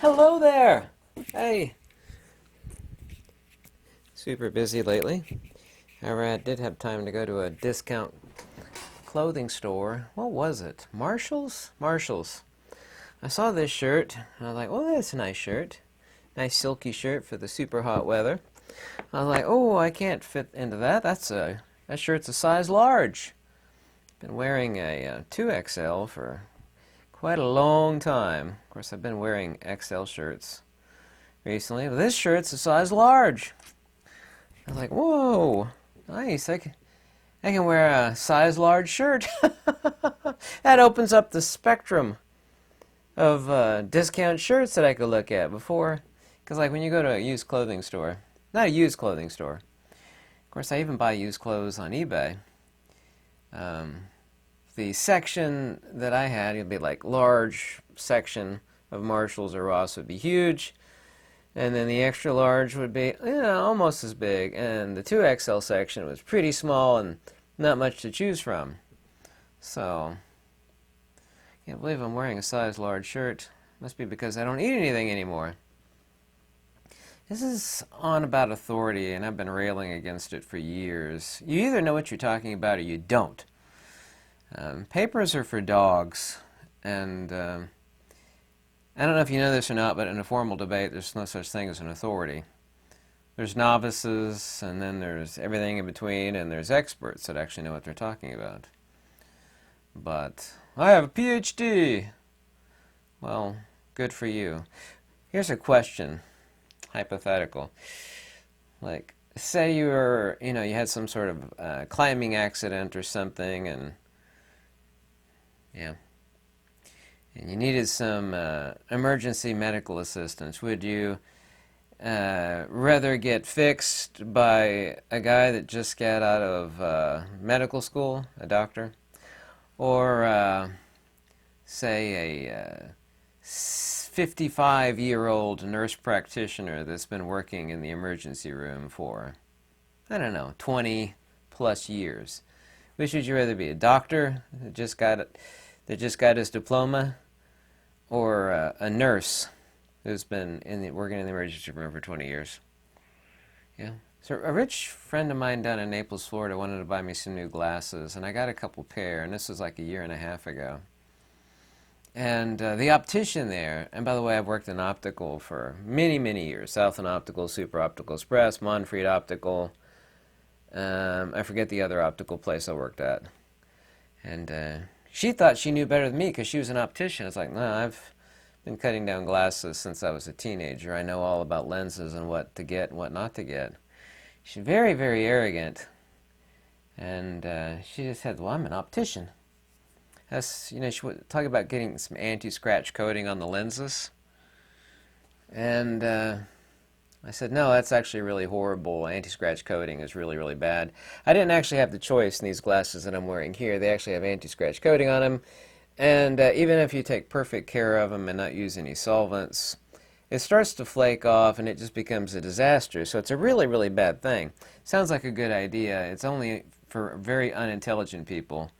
Hello there! Hey! Super busy lately. However, I did have time to go to a discount clothing store. What was it? Marshall's? Marshall's. I saw this shirt, and I was like, oh, that's a nice shirt. Nice silky shirt for the super hot weather. I was like, oh, I can't fit into that. That shirt's a size large. Been wearing a 2XL for quite a long time. Of course, I've been wearing XL shirts recently, but this shirt's a size large. I was like, whoa, nice. I can wear a size large shirt. That opens up the spectrum of discount shirts that I could look at before. Because like when you go to a used clothing store, not a used clothing store. Of course, I even buy used clothes on eBay. The section that I had, it'd be like large section of Marshalls or Ross would be huge. And then the extra large would be almost as big. And the 2XL section was pretty small and not much to choose from. So, I can't believe I'm wearing a size large shirt. Must be because I don't eat anything anymore. This is on about authority, and I've been railing against it for years. You either know what you're talking about or you don't. Papers are for dogs, and I don't know if you know this or not, but in a formal debate, there's no such thing as an authority. There's novices, and then there's everything in between, and there's experts that actually know what they're talking about. But I have a PhD. Well, good for you. Here's a question, hypothetical. Like, say you had some sort of climbing accident or something, and you needed some emergency medical assistance. Would you rather get fixed by a guy that just got out of medical school, a doctor, or say a 55-year-old nurse practitioner that's been working in the emergency room for, I don't know, 20 plus years? Which would you rather be, a doctor that just got his diploma, or a nurse who's been working in the emergency room for 20 years? Yeah. So a rich friend of mine down in Naples, Florida, wanted to buy me some new glasses, and I got a couple pair, and this was like a year and a half ago. And the optician there, and by the way, I've worked in optical for many, many years. Southland Optical, Super Optical Express, Monfreid Optical. I forget the other optical place I worked at. And she thought she knew better than me because she was an optician. It's like, no, I've been cutting down glasses since I was a teenager. I know all about lenses and what to get and what not to get. She's very, very arrogant. And she just said, well, I'm an optician. She would talk about getting some anti-scratch coating on the lenses. And I said, no, that's actually really horrible. Anti-scratch coating is really, really bad. I didn't actually have the choice in these glasses that I'm wearing here. They actually have anti-scratch coating on them. And even if you take perfect care of them and not use any solvents, it starts to flake off and it just becomes a disaster. So it's a really, really bad thing. Sounds like a good idea. It's only for very unintelligent people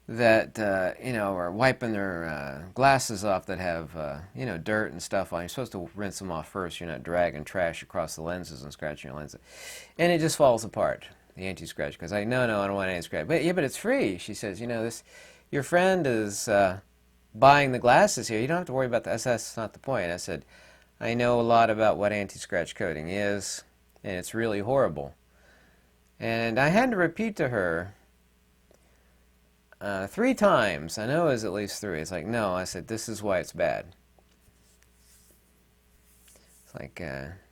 that are wiping their glasses off that have dirt and stuff on. You're supposed to rinse them off first. You're not dragging trash across the lenses and scratching your lenses, and it just falls apart. The anti-scratch, because no, I don't want anti-scratch. But it's free. She says, your friend is buying the glasses here. You don't have to worry about that. That's not the point. I said, I know a lot about what anti-scratch coating is, and it's really horrible. And I had to repeat to her 3 times. I know it was at least 3. It's like, no, I said, this is why it's bad. It's like,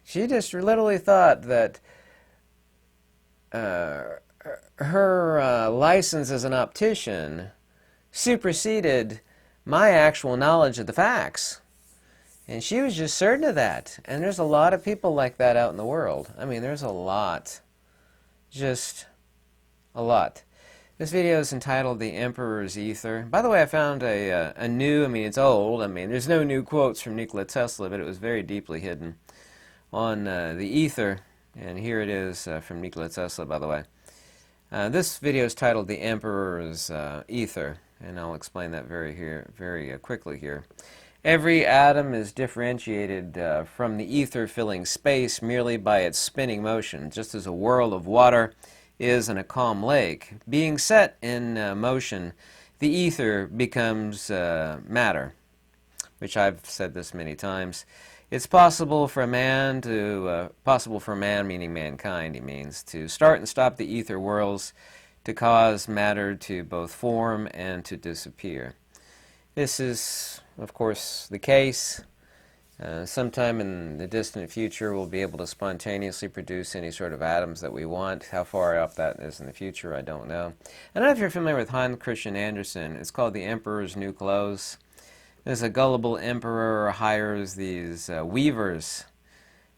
she just literally thought that her license as an optician superseded my actual knowledge of the facts. And she was just certain of that. And there's a lot of people like that out in the world. I mean, there's a lot. Just a lot. This video is entitled The Emperor's Ether. By the way, I found a new, it's old, there's no new quotes from Nikola Tesla, but it was very deeply hidden on the ether. And here it is from Nikola Tesla, by the way. This video is titled The Emperor's Ether, and I'll explain that very quickly here. Every atom is differentiated from the ether filling space merely by its spinning motion, just as a whirl of water is in a calm lake. Being set in motion, the ether becomes matter, which I've said this many times. It's possible for man meaning mankind, he means, to start and stop the ether whirls, to cause matter to both form and to disappear. This is, of course, the case. Sometime in the distant future, we'll be able to spontaneously produce any sort of atoms that we want. How far off that is in the future, I don't know. I don't know if you're familiar with Hans Christian Andersen. It's called The Emperor's New Clothes. There's a gullible emperor hires these weavers,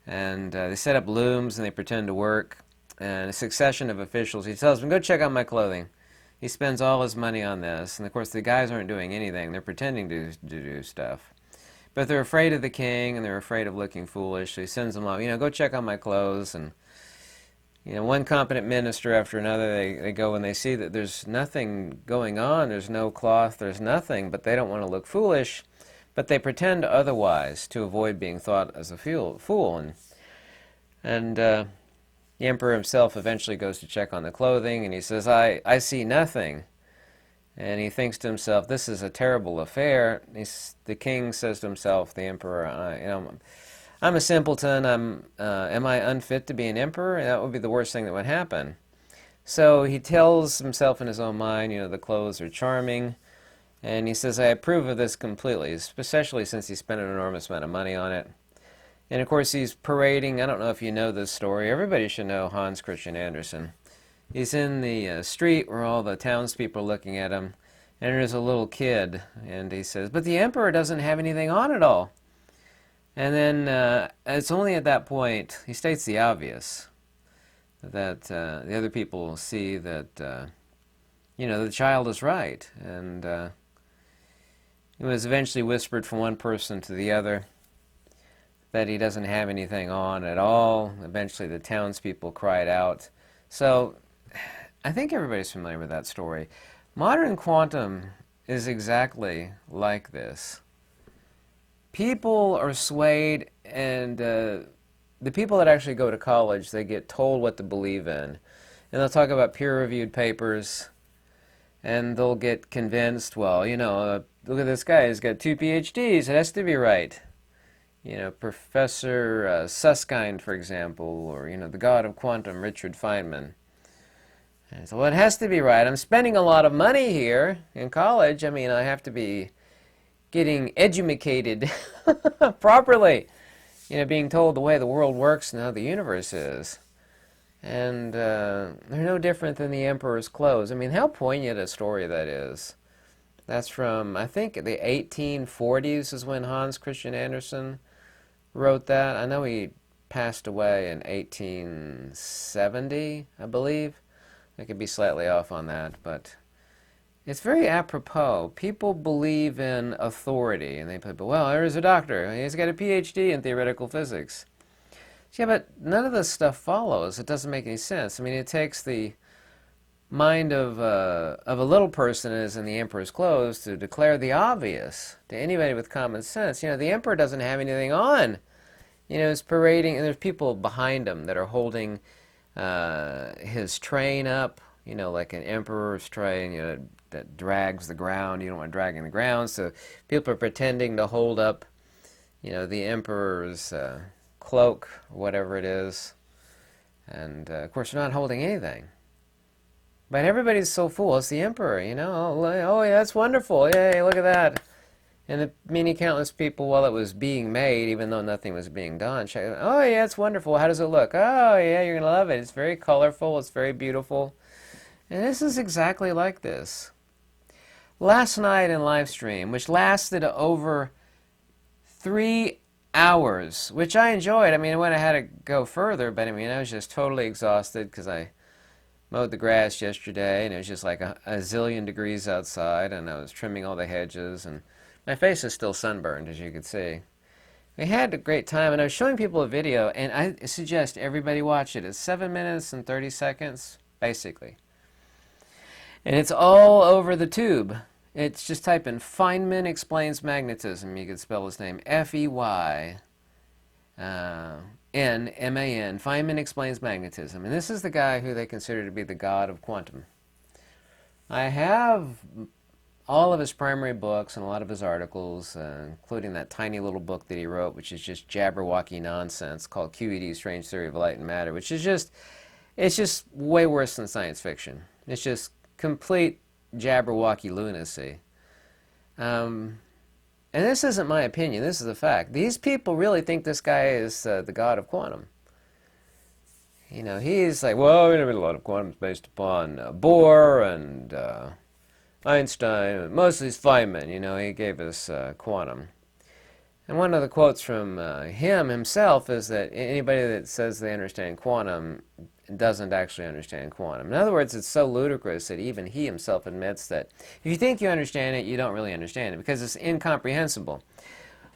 and they set up looms and they pretend to work. And a succession of officials, he tells them, go check out my clothing. He spends all his money on this, and of course the guys aren't doing anything. They're pretending to do stuff. But they're afraid of the king, and they're afraid of looking foolish, so he sends them off, go check out my clothes. And one competent minister after another, they go and they see that there's nothing going on, there's no cloth, there's nothing, but they don't want to look foolish, but they pretend otherwise to avoid being thought as a fool. And the emperor himself eventually goes to check on the clothing, and he says, I see nothing. And he thinks to himself, this is a terrible affair. The king says to himself, the emperor, I'm a simpleton. Am I unfit to be an emperor? That would be the worst thing that would happen. So he tells himself in his own mind, the clothes are charming. And he says, I approve of this completely, especially since he spent an enormous amount of money on it. And of course he's parading. I don't know if you know this story. Everybody should know Hans Christian Andersen. He's in the street where all the townspeople are looking at him. And there's a little kid. And he says, but the emperor doesn't have anything on at all. And then it's only at that point he states the obvious, that the other people see that the child is right. And it was eventually whispered from one person to the other that he doesn't have anything on at all. Eventually the townspeople cried out. So I think everybody's familiar with that story. Modern quantum is exactly like this. People are swayed, and the people that actually go to college, they get told what to believe in. And they'll talk about peer-reviewed papers, and they'll get convinced, well, look at this guy, he's got 2 PhDs, it has to be right. Professor Susskind, for example, or, the god of quantum, Richard Feynman. And so, well, it has to be right. I'm spending a lot of money here in college. I have to be getting educated properly, being told the way the world works and how the universe is. And they're no different than the emperor's clothes. How poignant a story that is. That's from, I think, the 1840s is when Hans Christian Andersen wrote that. I know he passed away in 1870, I believe. I could be slightly off on that, but it's very apropos. People believe in authority, and they put, well, there's a doctor. He's got a PhD in theoretical physics. Yeah, but none of this stuff follows. It doesn't make any sense. It takes the mind of a little person as in the emperor's clothes to declare the obvious to anybody with common sense. The emperor doesn't have anything on. He's parading, and there's people behind him that are holding his train up, like an emperor's train, that drags the ground. You don't want dragging the ground, so people are pretending to hold up, the emperor's cloak, or whatever it is. And, of course, they're not holding anything. But everybody's so full. It's the emperor, Oh, yeah, that's wonderful. Yay, look at that. And the many countless people, while it was being made, even though nothing was being done, check, oh, yeah, it's wonderful. How does it look? Oh, yeah, you're going to love it. It's very colorful. It's very beautiful. And this is exactly like this. Last night in live stream, which lasted over 3 hours, which I enjoyed. I went ahead to go further, but I was just totally exhausted because I mowed the grass yesterday, and it was just like a zillion degrees outside, and I was trimming all the hedges, and my face is still sunburned, as you can see. We had a great time, and I was showing people a video, and I suggest everybody watch it. It's 7 minutes and 30 seconds, basically. And it's all over the tube. It's just type in Feynman explains magnetism. You could spell his name F-E-Y-N-M-A-N. Feynman explains magnetism. And this is the guy who they consider to be the god of quantum. I have all of his primary books and a lot of his articles, including that tiny little book that he wrote, which is just jabberwocky nonsense, called QED, Strange Theory of Light and Matter, which is just, it's just way worse than science fiction. It's just complete jabberwocky lunacy. And this isn't my opinion, this is a fact. These people really think this guy is the god of quantum. You know, he's like, well, a lot of quantum is based upon Bohr and Einstein, mostly it's Feynman, you know, he gave us quantum. And one of the quotes from him himself is that anybody that says they understand quantum doesn't actually understand quantum. In other words, it's so ludicrous that even he himself admits that if you think you understand it, you don't really understand it because it's incomprehensible.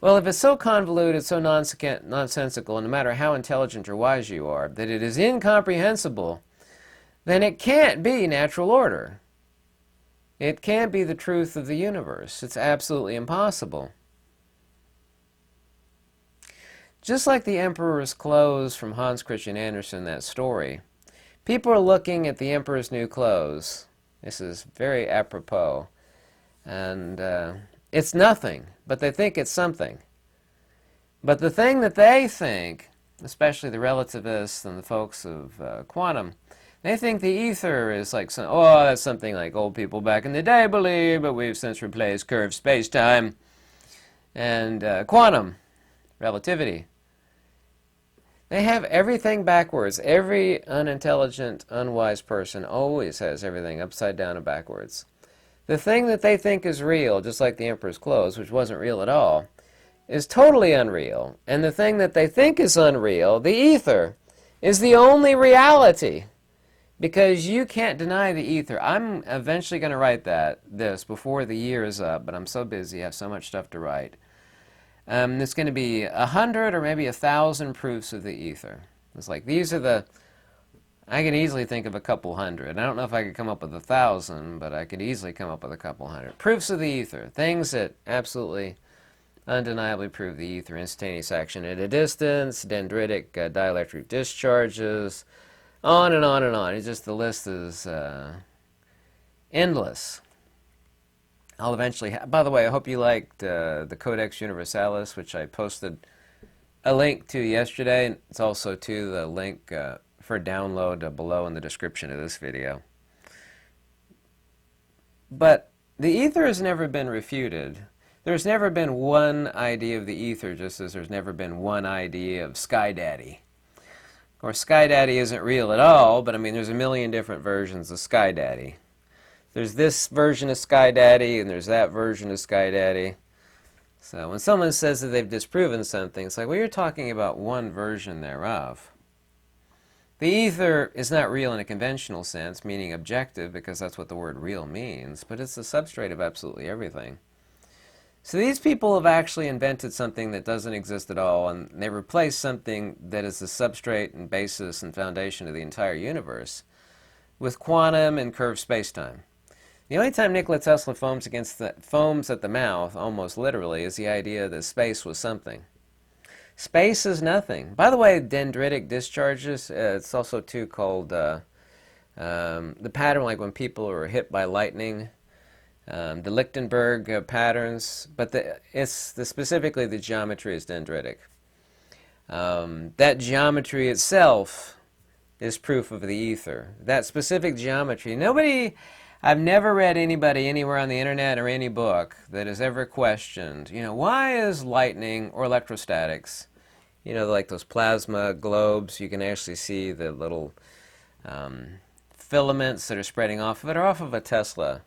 Well, if it's so convoluted, so nonsensical, and no matter how intelligent or wise you are, that it is incomprehensible, then it can't be natural order. It can't be the truth of the universe. It's absolutely impossible. Just like the Emperor's clothes from Hans Christian Andersen, that story, people are looking at the Emperor's new clothes. This is very apropos. And it's nothing, but they think it's something. But the thing that they think, especially the relativists and the folks of quantum, they think the ether is like, that's something like old people back in the day believed, but we've since replaced curved space-time and quantum, relativity. They have everything backwards. Every unintelligent, unwise person always has everything upside down and backwards. The thing that they think is real, just like the Emperor's clothes, which wasn't real at all, is totally unreal. And the thing that they think is unreal, the ether, is the only reality. Because you can't deny the ether. I'm eventually going to write this before the year is up, but I'm so busy, I have so much stuff to write. There's going to be 100 or maybe 1,000 proofs of the ether. It's like, these are the, I can easily think of a couple hundred. I don't know if I could come up with 1,000, but I could easily come up with a couple hundred. Proofs of the ether, things that absolutely, undeniably prove the ether. Instantaneous action at a distance, dendritic dielectric discharges, on and on and on. It's just, the list is endless. I'll eventually, by the way, I hope you liked the Codex Universalis, which I posted a link to yesterday. It's also to the link for download below in the description of this video. But the ether has never been refuted. There's never been one idea of the ether, just as there's never been one idea of Sky Daddy. Of course, Sky Daddy isn't real at all, but I mean, there's a million different versions of Sky Daddy. There's this version of Sky Daddy, and there's that version of Sky Daddy. So when someone says that they've disproven something, it's like, well, you're talking about one version thereof. The ether is not real in a conventional sense, meaning objective, because that's what the word real means, but it's the substrate of absolutely everything. So these people have actually invented something that doesn't exist at all, and they replaced something that is the substrate and basis and foundation of the entire universe with quantum and curved space-time. The only time Nikola Tesla foams at the mouth, almost literally, is the idea that space was something. Space is nothing. By the way, dendritic discharges, it's also too called the pattern like when people are hit by lightning. The Lichtenberg patterns, but specifically the geometry is dendritic. That geometry itself is proof of the ether. That specific geometry, I've never read anybody anywhere on the internet or any book that has ever questioned, why is lightning or electrostatics, like those plasma globes, you can actually see the little filaments that are spreading off of it, or off of a Tesla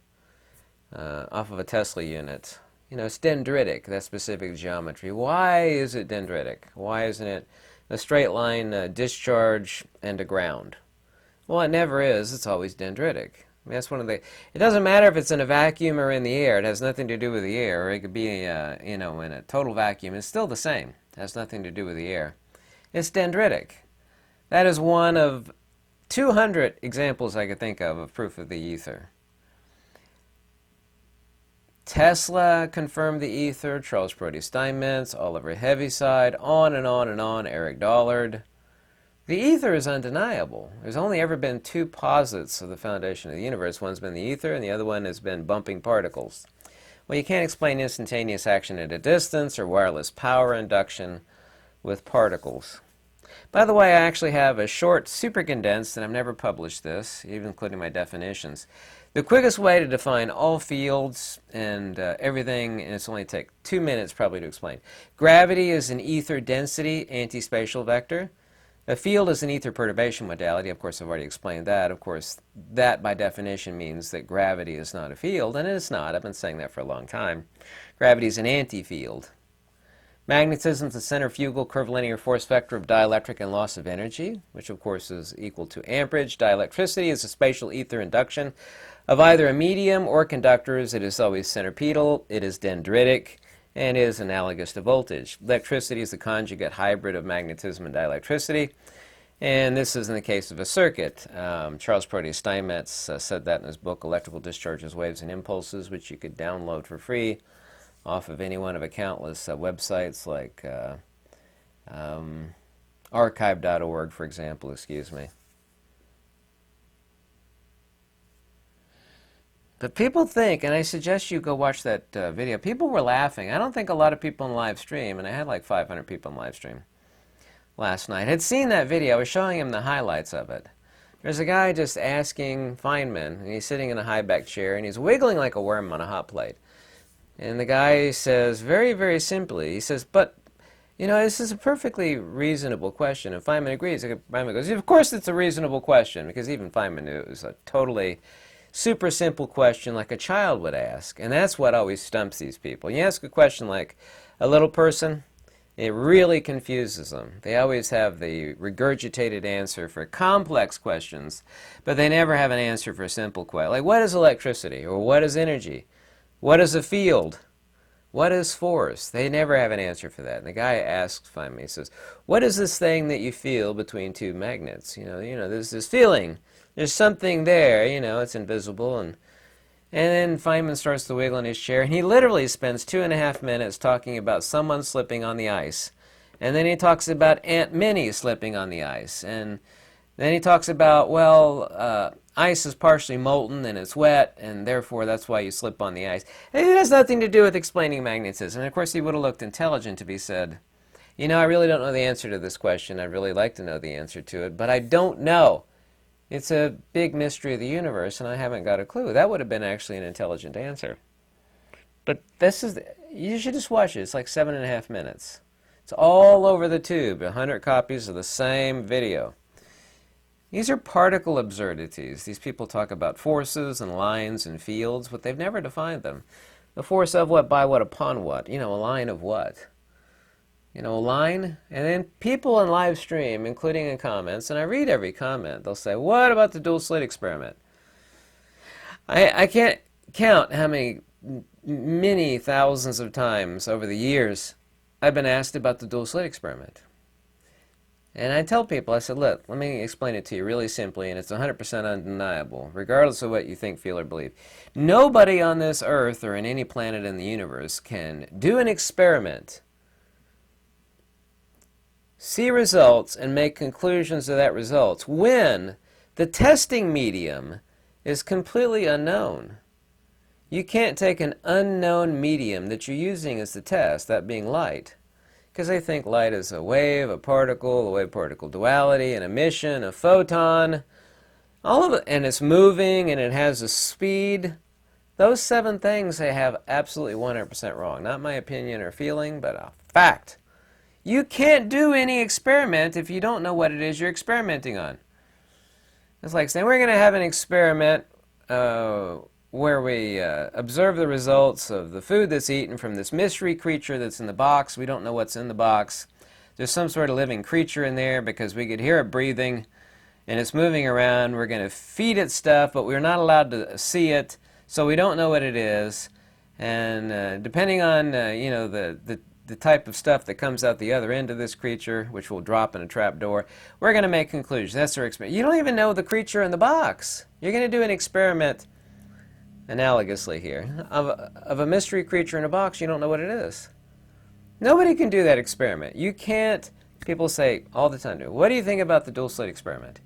unit. It's dendritic, that specific geometry. Why is it dendritic? Why isn't it a straight line discharge and a ground? Well, it never is. It's always dendritic. I mean, that's one of the. It doesn't matter if it's in a vacuum or in the air. It has nothing to do with the air. Or it could be, in a total vacuum. It's still the same. It has nothing to do with the air. It's dendritic. That is one of 200 examples I could think of proof of the ether. Tesla confirmed the ether, Charles Brodie Steinmetz, Oliver Heaviside, on and on and on, Eric Dollard. The ether is undeniable. There's only ever been two posits of the foundation of the universe. One's been the ether, and the other one has been bumping particles. Well, you can't explain instantaneous action at a distance or wireless power induction with particles. By the way, I actually have a short, super condensed, and I've never published this, even including my definitions. The quickest way to define all fields and everything, and it's only take 2 minutes probably to explain. Gravity is an ether density antispatial vector. A field is an ether perturbation modality. Of course, I've already explained that. Of course, that by definition means that gravity is not a field, and it's not. I've been saying that for a long time. Gravity is an anti-field. Magnetism is the centrifugal curvilinear force vector of dielectric and loss of energy, which of course is equal to amperage. Dielectricity is a spatial ether induction of either a medium or conductors. It is always centripetal, it is dendritic, and is analogous to voltage. Electricity is the conjugate hybrid of magnetism and dielectricity, and this is in the case of a circuit. Charles Brodie Steinmetz said that in his book, Electrical Discharges, Waves, and Impulses, which you could download for free off of any one of a countless websites like archive.org, for example, excuse me. But people think, and I suggest you go watch that video, people were laughing. I don't think a lot of people in live stream, and I had like 500 people in live stream last night, had seen that video. I was showing him the highlights of it. There's a guy just asking Feynman, and he's sitting in a high back chair, and he's wiggling like a worm on a hot plate. And the guy says, very, very simply, he says, but, you know, this is a perfectly reasonable question. And Feynman agrees. Feynman goes, of course it's a reasonable question, because even Feynman knew it was a totally super simple question like a child would ask. And that's what always stumps these people. You ask a question like a little person, it really confuses them. They always have the regurgitated answer for complex questions, but they never have an answer for a simple question. Like, what is electricity? Or what is energy? What is a field? What is force? They never have an answer for that. And the guy asks finally, he says, what is this thing that you feel between two magnets? You know, there's this feeling. There's something there, you know, it's invisible. And then Feynman starts to wiggle in his chair, and he literally spends 2.5 minutes talking about someone slipping on the ice. And then he talks about Aunt Minnie slipping on the ice. And then he talks about, well, ice is partially molten and it's wet, and therefore that's why you slip on the ice. And it has nothing to do with explaining magnetism. And of course, he would have looked intelligent if he said, you know, I really don't know the answer to this question. I'd really like to know the answer to it, but I don't know. It's a big mystery of the universe, and I haven't got a clue. That would have been actually an intelligent answer. But this is, you should just watch it. It's like 7.5 minutes. It's all over the tube, 100 copies of the same video. These are particle absurdities. These people talk about forces and lines and fields, but they've never defined them. The force of what, by what, upon what? You know, a line of what? You know, a line, and then people in live stream, including in comments, and I read every comment, they'll say, what about the dual slit experiment? I can't count how many thousands of times over the years I've been asked about the dual slit experiment. And I tell people, I said, look, let me explain it to you really simply, and it's 100% undeniable, regardless of what you think, feel, or believe. Nobody on this earth or in any planet in the universe can do an experiment, see results, and make conclusions of that results when the testing medium is completely unknown. You can't take an unknown medium that you're using as the test, that being light, because they think light is a wave, a particle, a wave-particle duality, an emission, a photon, all of it, and it's moving and it has a speed. Those 7 things they have absolutely 100% wrong. Not my opinion or feeling, but a fact. You can't do any experiment if you don't know what it is you're experimenting on. It's like saying we're going to have an experiment where we observe the results of the food that's eaten from this mystery creature that's in the box. We don't know what's in the box. There's some sort of living creature in there because we could hear it breathing and it's moving around. We're going to feed it stuff, but we're not allowed to see it, so we don't know what it is. And depending on you know, the type of stuff that comes out the other end of this creature, which will drop in a trap door, we're going to make conclusions. That's our experiment. You don't even know the creature in the box. You're going to do an experiment analogously here, of a mystery creature in a box, you don't know what it is. Nobody can do that experiment. You can't. People say all the time, what do you think about the dual slit experiment?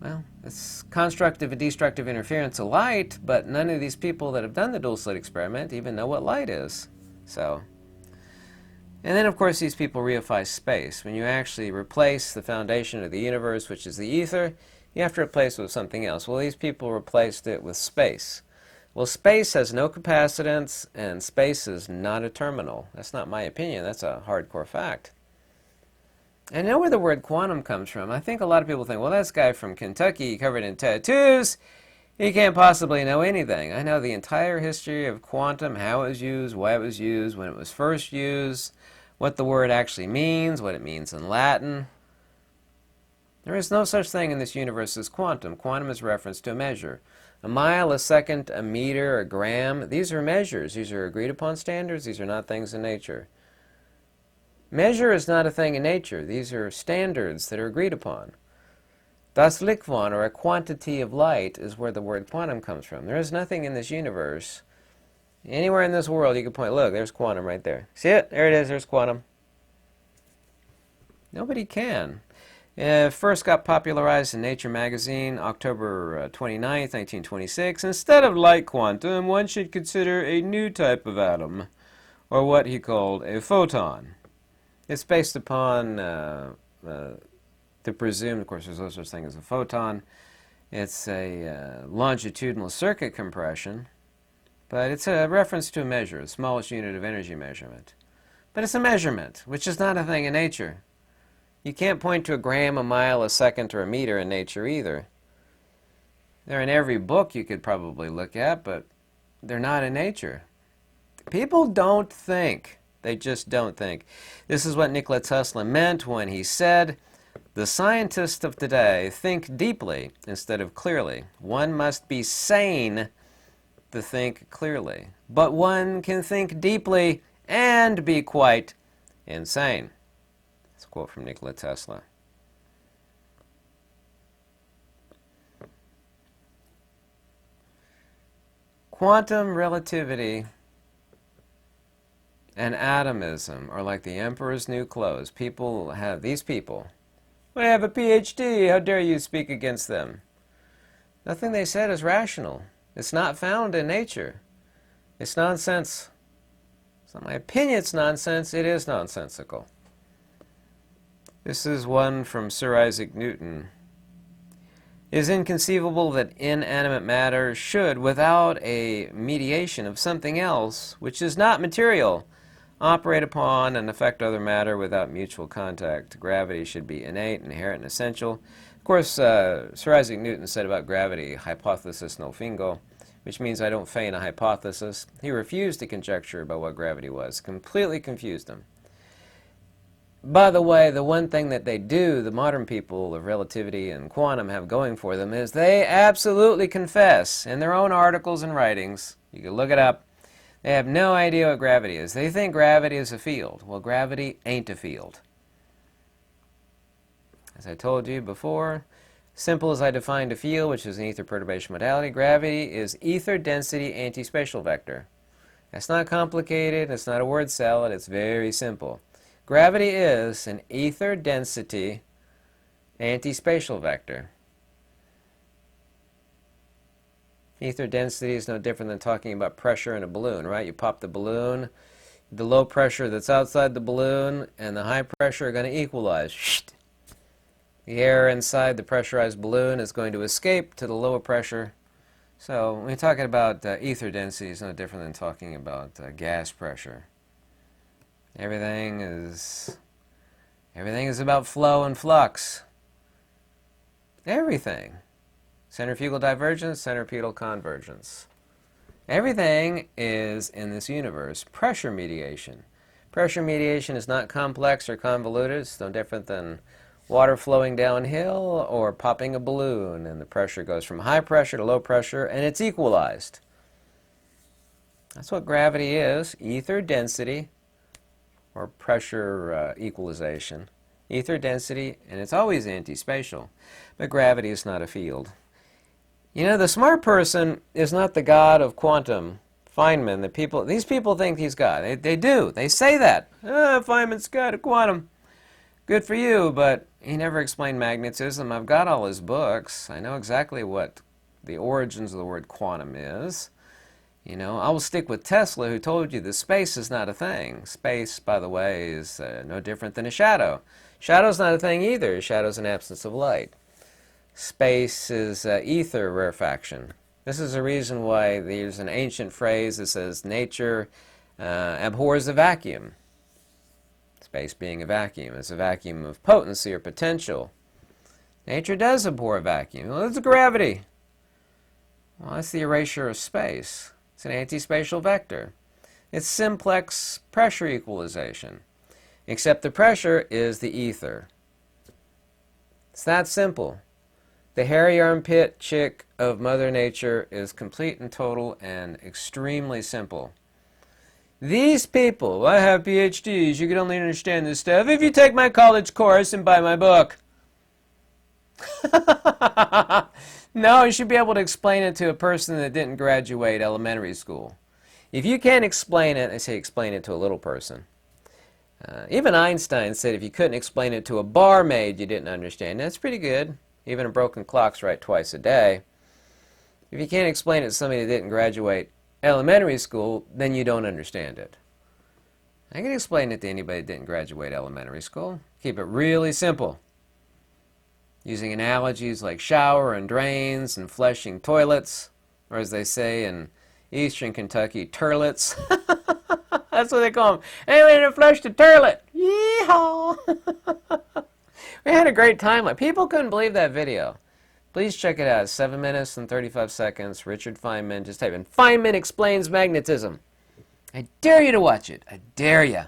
Well, it's constructive and destructive interference of light, but none of these people that have done the dual slit experiment even know what light is. So, and then of course these people reify space. When you actually replace the foundation of the universe, which is the ether, you have to replace it with something else. Well, these people replaced it with space. Well, space has no capacitance, and space is not a terminal. That's not my opinion. That's a hardcore fact. I know where the word quantum comes from. I think a lot of people think, well, this guy from Kentucky covered in tattoos, he can't possibly know anything. I know the entire history of quantum, how it was used, why it was used, when it was first used, what the word actually means, what it means in Latin. There is no such thing in this universe as quantum. Quantum is reference to a measure. A mile, a second, a meter, a gram, these are measures. These are agreed upon standards. These are not things in nature. Measure is not a thing in nature. These are standards that are agreed upon. Das Lichtwon, or a quantity of light, is where the word quantum comes from. There is nothing in this universe, anywhere in this world you can point, look, there's quantum right there. See it? There it is, there's quantum. Nobody can. First got popularized in Nature magazine, October 29th, 1926. Instead of light quantum, one should consider a new type of atom, or what he called a photon. It's based upon the presumed, of course, there's no such thing as a photon. It's a longitudinal circuit compression, but it's a reference to a measure, the smallest unit of energy measurement. But it's a measurement, which is not a thing in nature. You can't point to a gram, a mile, a second, or a meter in nature either. They're in every book you could probably look at, but they're not in nature. People don't think. They just don't think. This is what Nikola Tesla meant when he said, the scientists of today think deeply instead of clearly. One must be sane to think clearly. But one can think deeply and be quite insane. That's a quote from Nikola Tesla. Quantum relativity and atomism are like the emperor's new clothes. People have, these people, I have a PhD, how dare you speak against them? Nothing they said is rational. It's not found in nature. It's nonsense. It's not my opinion it's nonsense, it is nonsensical. This is one from Sir Isaac Newton. It is inconceivable that inanimate matter should, without a mediation of something else, which is not material, operate upon and affect other matter without mutual contact. Gravity should be innate, inherent, and essential. Of course, Sir Isaac Newton said about gravity, hypothesis nil fingo, which means I don't feign a hypothesis. He refused to conjecture about what gravity was. Completely confused him. By the way, the one thing that they do, the modern people of relativity and quantum have going for them, is they absolutely confess in their own articles and writings, you can look it up, they have no idea what gravity is. They think gravity is a field. Well, gravity ain't a field. As I told you before, simple as I defined a field, which is an ether perturbation modality, gravity is ether density antispatial vector. That's not complicated, it's not a word salad, it's very simple. Gravity is an ether density antispatial vector. Ether density is no different than talking about pressure in a balloon, right? You pop the balloon, the low pressure that's outside the balloon and the high pressure are going to equalize. The air inside the pressurized balloon is going to escape to the lower pressure. So when you're talking about ether density, it's no different than talking about gas pressure. Everything is about flow and flux. Everything. Centrifugal divergence, centripetal convergence. Everything is, in this universe, pressure mediation. Pressure mediation is not complex or convoluted. It's no different than water flowing downhill or popping a balloon, and the pressure goes from high pressure to low pressure, and it's equalized. That's what gravity is, ether density, or pressure equalization. Ether density, and it's always antispatial, but gravity is not a field. You know, the smart person is not the God of quantum. Feynman, these people think he's God. They do. They say that. Feynman's God of quantum. Good for you, but he never explained magnetism. I've got all his books. I know exactly what the origins of the word quantum is. You know, I will stick with Tesla, who told you that space is not a thing. Space, by the way, is no different than a shadow. Shadow's not a thing either. Shadow's an absence of light. Space is ether rarefaction. This is the reason why there's an ancient phrase that says nature abhors a vacuum. Space being a vacuum. It's a vacuum of potency or potential. Nature does abhor a vacuum. Well, it's gravity. Well, that's the erasure of space. It's an antispatial vector. It's simplex pressure equalization. Except the pressure is the ether. It's that simple. The hairy armpit chick of Mother Nature is complete and total and extremely simple. These people, I have PhDs, you can only understand this stuff if you take my college course and buy my book. No, you should be able to explain it to a person that didn't graduate elementary school. If you can't explain it, I say explain it to a little person. Even Einstein said if you couldn't explain it to a barmaid, you didn't understand. That's pretty good. Even a broken clock's right twice a day. If you can't explain it to somebody that didn't graduate elementary school, then you don't understand it. I can explain it to anybody that didn't graduate elementary school. Keep it really simple. Using analogies like shower and drains and flushing toilets, or as they say in eastern Kentucky, turlets. That's what they call them. Hey, we're going to flush the toilet. Yeehaw! We had a great time. Like, people couldn't believe that video. Please check it out. 7 minutes and 35 seconds. Richard Feynman. Just type in Feynman explains magnetism. I dare you to watch it. I dare you.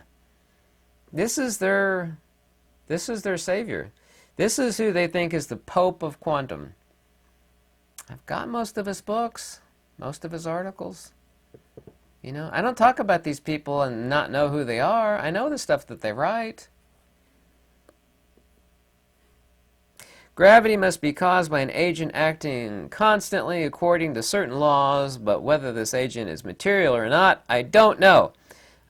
This is their savior. This is who they think is the Pope of quantum. I've got most of his books, most of his articles. You know, I don't talk about these people and not know who they are. I know the stuff that they write. Gravity must be caused by an agent acting constantly according to certain laws, but whether this agent is material or not, I don't know.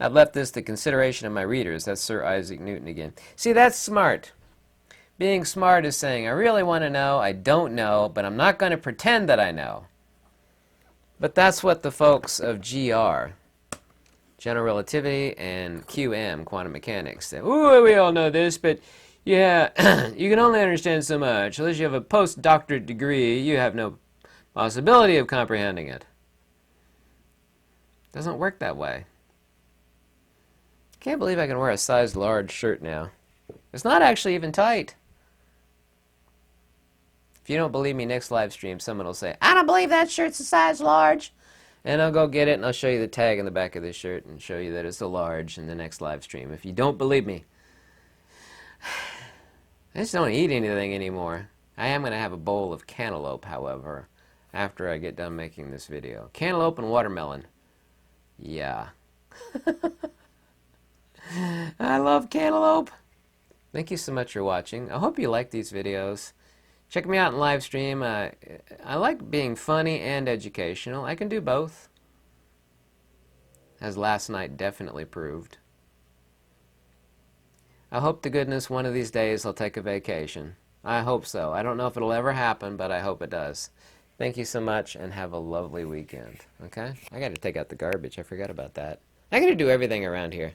I've left this to consideration of my readers. That's Sir Isaac Newton again. See, that's smart. Being smart is saying, I really want to know, I don't know, but I'm not going to pretend that I know. But that's what the folks of GR, General Relativity, and QM, Quantum Mechanics, say. Ooh, we all know this, but yeah, you can only understand so much. Unless you have a postdoctorate degree, you have no possibility of comprehending it. It doesn't work that way. Can't believe I can wear a size large shirt now. It's not actually even tight. If you don't believe me, next live stream, someone will say, I don't believe that shirt's a size large. And I'll go get it, and I'll show you the tag in the back of this shirt and show you that it's a large in the next live stream. If you don't believe me. I just don't eat anything anymore. I am going to have a bowl of cantaloupe, however, after I get done making this video. Cantaloupe and watermelon. Yeah. I love cantaloupe. Thank you so much for watching. I hope you like these videos. Check me out in live stream. I like being funny and educational. I can do both, as last night definitely proved. I hope to goodness one of these days I'll take a vacation. I hope so. I don't know if it'll ever happen, but I hope it does. Thank you so much, and have a lovely weekend. Okay? I got to take out the garbage. I forgot about that. I got to do everything around here.